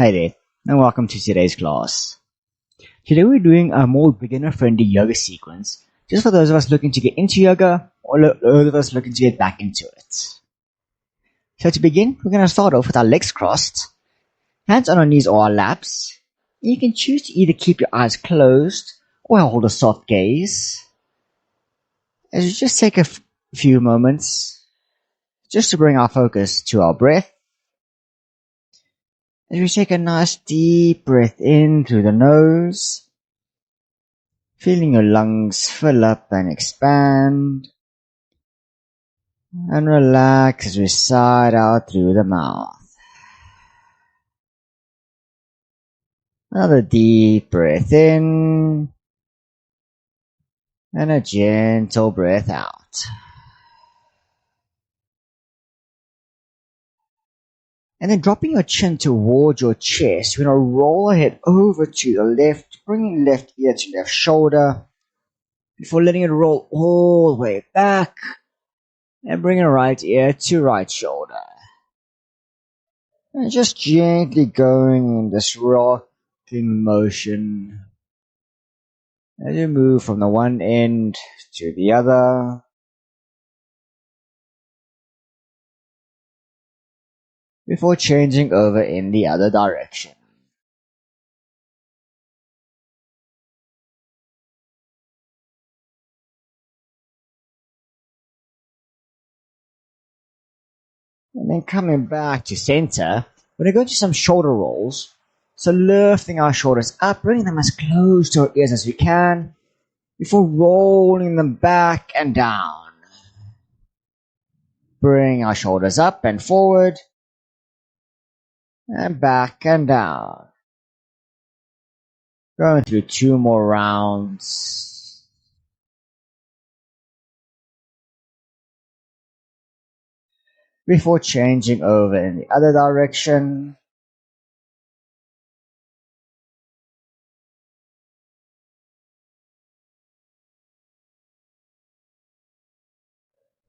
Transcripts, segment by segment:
Hi there, and welcome to today's class. Today we're doing a more beginner-friendly yoga sequence, just for those of us looking to get into yoga, or those of us looking to get back into it. So to begin, we're going to start off with our legs crossed, hands on our knees or our laps. You can choose to either keep your eyes closed, or hold a soft gaze. As we just take a few moments, just to bring our focus to our breath. As we take a nice deep breath in through the nose, feeling your lungs fill up and expand, and relax as we sigh out through the mouth. Another deep breath in, and a gentle breath out. And then dropping your chin towards your chest, we're going to roll our head over to the left, bringing left ear to left shoulder, before letting it roll all the way back, and bringing right ear to right shoulder. And just gently going in this rocking motion as you move from the one end to the other. Before changing over in the other direction. And then coming back to center, we're going to go to some shoulder rolls. So lifting our shoulders up, bringing them as close to our ears as we can, before rolling them back and down. Bring our shoulders up and forward, and back and down. Going through 2 more rounds. Before changing over in the other direction.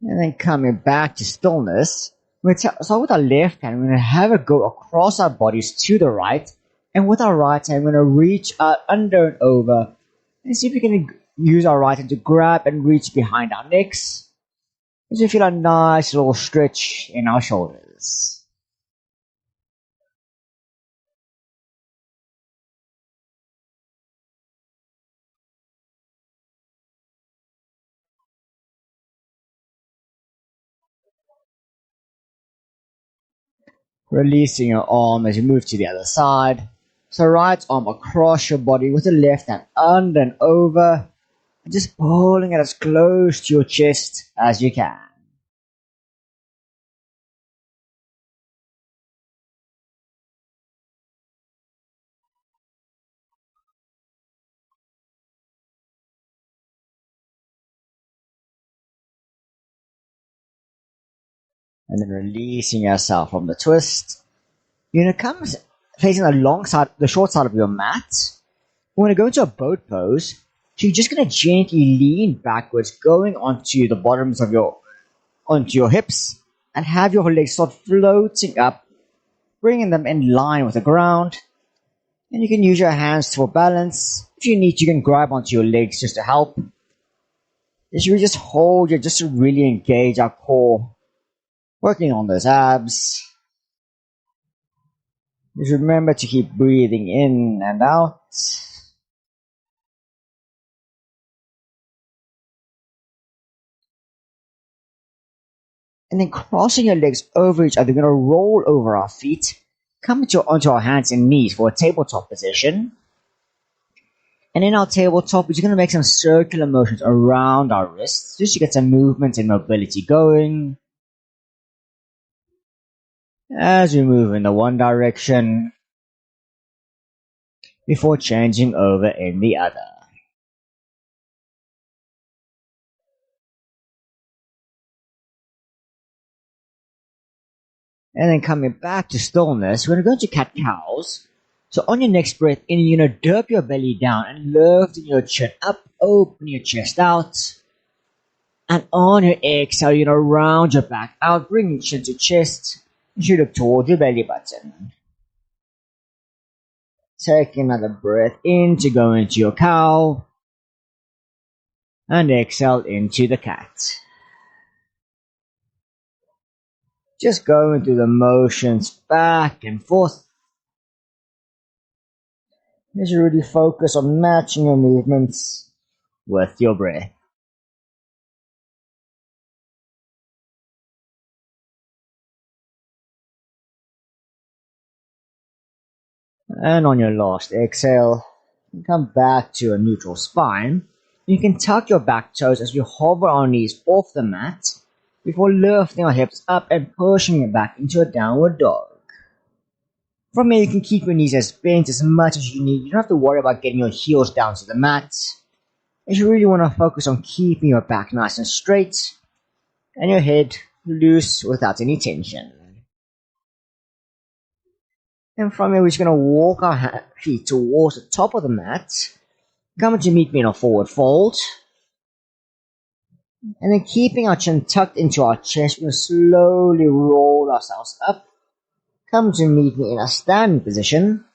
And then coming back to stillness. So with our left hand, we're going to have it go across our bodies to the right. And with our right hand, we're going to reach out under and over. And see if we can use our right hand to grab and reach behind our necks. As we feel a nice little stretch in our shoulders. Releasing your arm as you move to the other side. So right arm across your body with the left hand under and over. And just pulling it as close to your chest as you can. And then releasing yourself from the twist. You're going to come facing the short side of your mat. We're going to go into a boat pose. So you're just going to gently lean backwards, going onto the bottoms of onto your hips, and have your legs start floating up, bringing them in line with the ground. And you can use your hands for balance. If you need, you can grab onto your legs just to help. You just hold here just to really engage our core, working on those abs. Just remember to keep breathing in and out. And then crossing your legs over each other, we're going to roll over our feet, come onto our hands and knees for a tabletop position. And in our tabletop, we're just going to make some circular motions around our wrists, just to get some movement and mobility going. As we move in the one direction, before changing over in the other. And then coming back to stillness, we're going to cat-cows. So on your next breath in, you're going to dip your belly down and lifting your chin up, open your chest out. And on your exhale, you're going to round your back out, bringing chin to chest. You should look towards your belly button. Take another breath in to go into your cow. And exhale into the cat. Just going through the motions back and forth. Just really focus on matching your movements with your breath. And on your last exhale, come back to a neutral spine. You can tuck your back toes as we hover our knees off the mat before lifting our hips up and pushing it back into a downward dog. From here, you can keep your knees as bent as much as you need. You don't have to worry about getting your heels down to the mat. If you really want to focus on keeping your back nice and straight and your head loose without any tension. And from here, we're just going to walk our feet towards the top of the mat. Come to meet me in a forward fold. And then keeping our chin tucked into our chest, we're going to slowly roll ourselves up. Come to meet me in a standing position.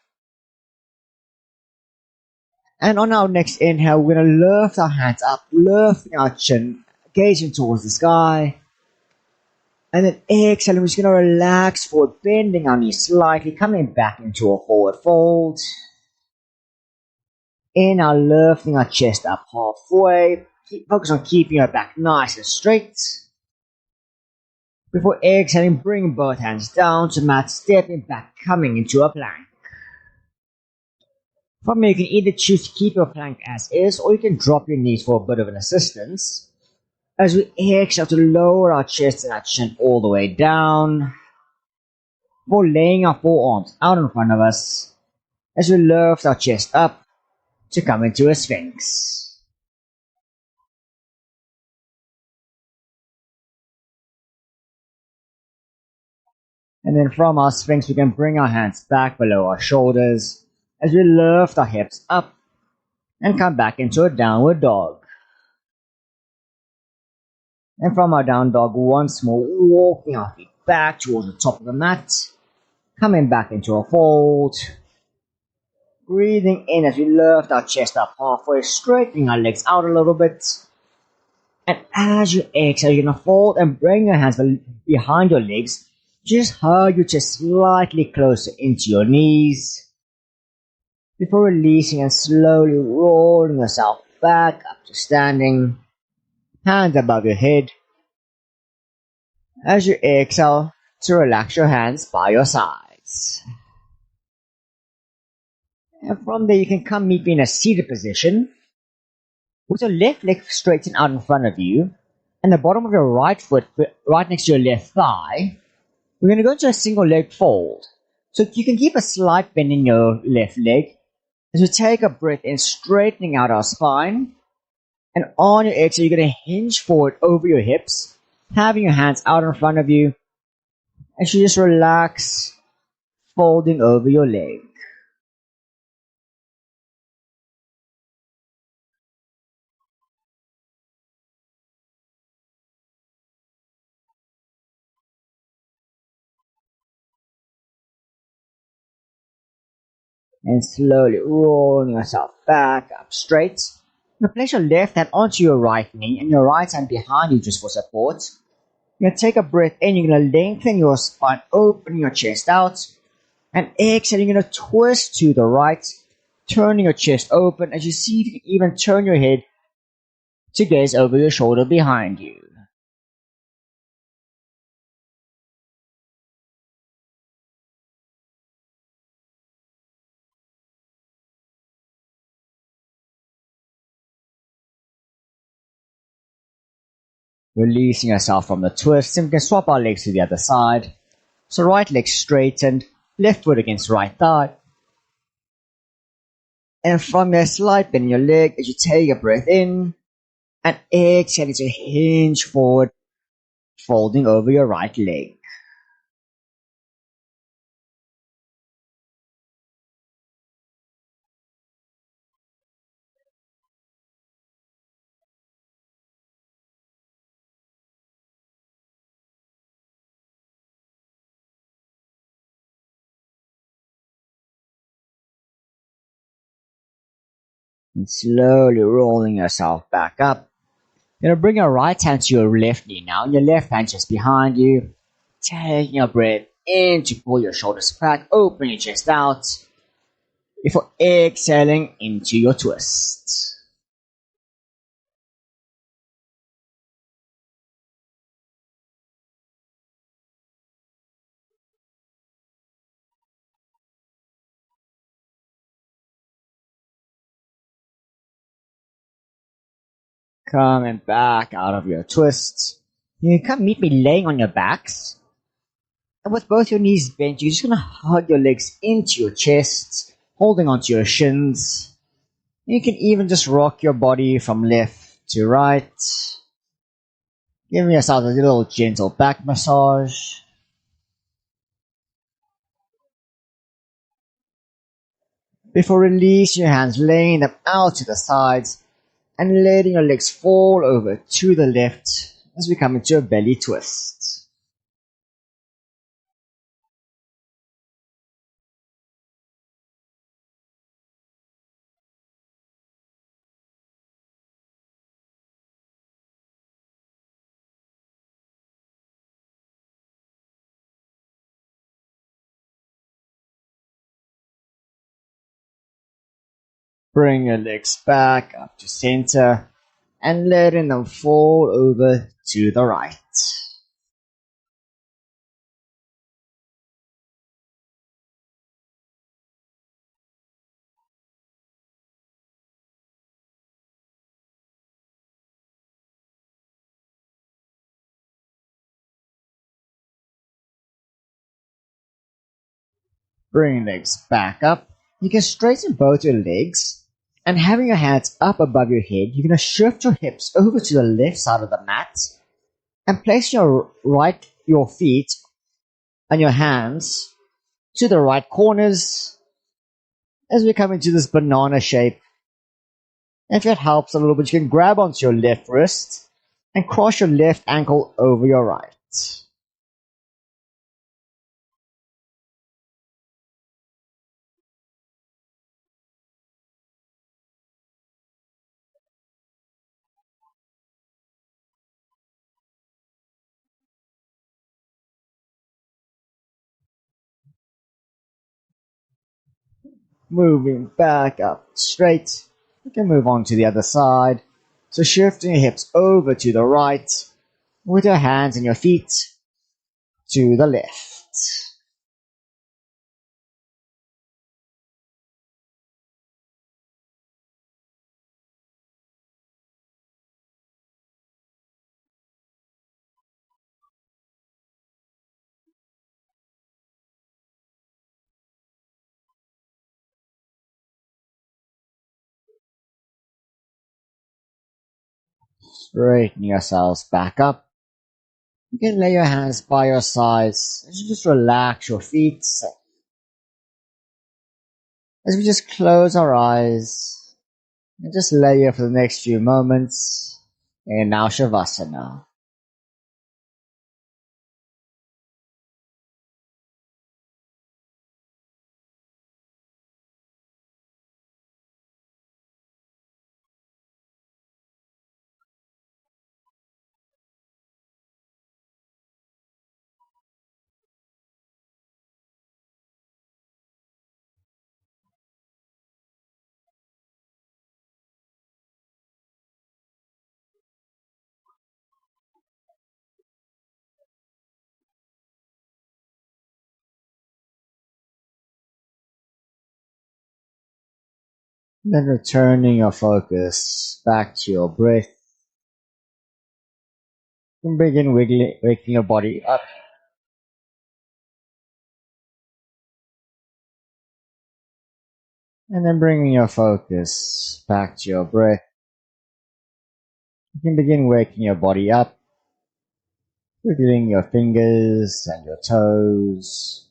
And on our next inhale, we're going to lift our hands up, lifting our chin, gazing towards the sky. And then exhale, we're just going to relax forward, bending our knees slightly, coming back into a forward fold. Inhale, lifting our chest up halfway. Focus on keeping our back nice and straight. Before exhaling, bring both hands down to mat, stepping back, coming into a plank. From here, you can either choose to keep your plank as is, or you can drop your knees for a bit of an assistance. As we exhale to lower our chest and our chin all the way down, before laying our forearms out in front of us, as we lift our chest up to come into a sphinx. And then from our sphinx, we can bring our hands back below our shoulders as we lift our hips up and come back into a downward dog. And from our down dog, once more, walking our feet back towards the top of the mat, coming back into a fold. Breathing in as we lift our chest up halfway, straightening our legs out a little bit. And as you exhale, you're going to fold and bring your hands behind your legs. Just hug your chest slightly closer into your knees. Before releasing and slowly rolling yourself back up to standing. Hands above your head. As you exhale, to relax your hands by your sides. And from there, you can come meet me in a seated position. With your left leg straightened out in front of you, and the bottom of your right foot right next to your left thigh, we're going to go into a single leg fold. So you can keep a slight bend in your left leg as we take a breath in, straightening out our spine. And on your exhale, you're going to hinge forward over your hips, having your hands out in front of you. As you just relax, folding over your leg. And slowly rolling yourself back up straight. Now place your left hand onto your right knee and your right hand behind you just for support. You're going to take a breath in, you're going to lengthen your spine, opening your chest out. And exhale, you're going to twist to the right, turning your chest open as you see if you can even turn your head to gaze over your shoulder behind you. Releasing yourself from the twist, and we can swap our legs to the other side. So right leg straightened, left foot against right thigh. And from there, slight bend in your leg as you take a breath in, and exhale to hinge forward, folding over your right leg. And slowly rolling yourself back up. Bring your right hand to your left knee now, and your left hand just behind you. Taking a breath in to pull your shoulders back, open your chest out, before exhaling into your twist. Coming back out of your twist. You come meet me laying on your backs. And with both your knees bent, you're just gonna hug your legs into your chest, holding onto your shins. You can even just rock your body from left to right, giving yourself a little gentle back massage. Before releasing your hands, laying them out to the sides and letting your legs fall over to the left as we come into a belly twist. Bring your legs back up to center and letting them fall over to the right. Bring your legs back up. You can straighten both your legs and having your hands up above your head, you're going to shift your hips over to the left side of the mat and place your feet and your hands to the right corners as we come into this banana shape. If it helps a little bit, you can grab onto your left wrist and cross your left ankle over your right. Moving back up straight. You can move on to the other side. So shifting your hips over to the right with your hands and your feet to the left. Straighten yourselves back up. You can lay your hands by your sides and just relax your feet as we just close our eyes and just lay here for the next few moments in now Shavasana. Then returning your focus back to your breath. You can begin waking your body up. And then bringing your focus back to your breath. You can begin waking your body up, wiggling your fingers and your toes,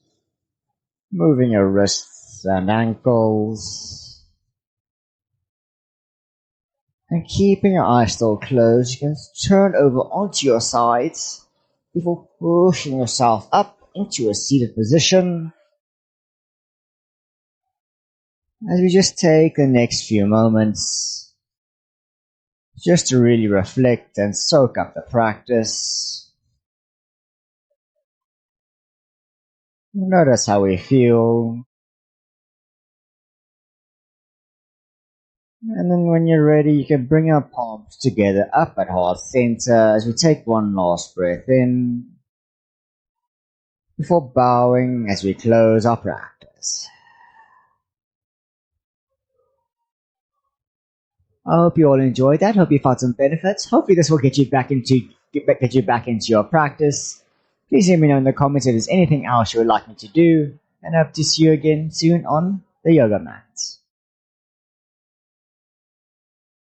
moving your wrists and ankles, and keeping your eyes still closed. You can turn over onto your sides before pushing yourself up into a seated position. as we just take the next few moments just to really reflect and soak up the practice. Notice how we feel. And then when you're ready, you can bring our palms together up at heart center as we take one last breath in before bowing as we close our practice. I hope you all enjoyed that. Hope you found some benefits. Hopefully this will get you back into your practice. Please let me know in the comments if there's anything else you would like me to do, and I hope to see you again soon on the yoga mat.